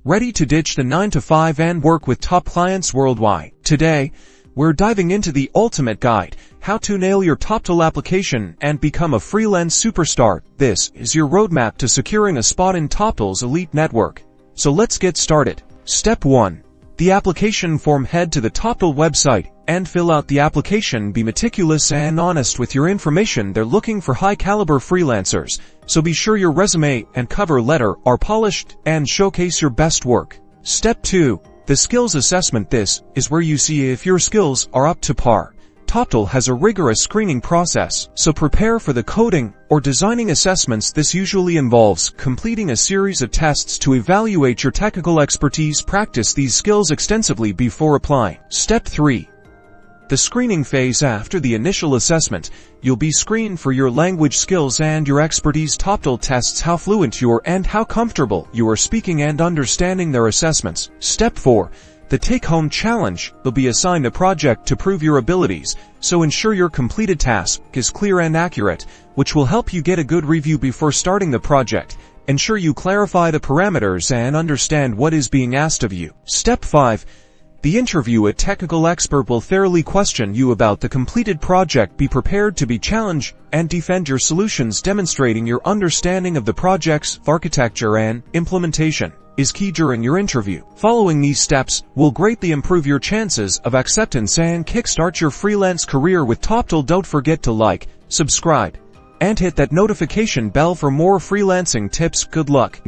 Ready to ditch the 9-to-5 and work with top clients worldwide? Today, we're diving into the ultimate guide, how to nail your Toptal application and become a freelance superstar. This is your roadmap to securing a spot in Toptal's elite network. So let's get started. Step 1. The application form. Head to the Toptal website and fill out the application. Be meticulous and honest with your information. They're looking for high-caliber freelancers, so be sure your resume and cover letter are polished and showcase your best work. Step 2. The skills assessment. This is where you see if your skills are up to par. Toptal has a rigorous screening process, so prepare for the coding or designing assessments. This usually involves completing a series of tests to evaluate your technical expertise. Practice these skills extensively before applying. Step 3. The screening phase. After the initial assessment, you'll be screened for your language skills and your expertise. Toptal tests how fluent you are and how comfortable you are speaking and understanding their assessments. Step 4. The take-home challenge. You'll be assigned a project to prove your abilities, so ensure your completed task is clear and accurate, which will help you get a good review before starting the project. Ensure you clarify the parameters and understand what is being asked of you. Step 5. The interview. A technical expert will thoroughly question you about the completed project. Be prepared to be challenged and defend your solutions. Demonstrating your understanding of the project's architecture and implementation is key during your interview. Following these steps will greatly improve your chances of acceptance and kickstart your freelance career with Toptal. Don't forget to like, subscribe, and hit that notification bell for more freelancing tips. Good luck.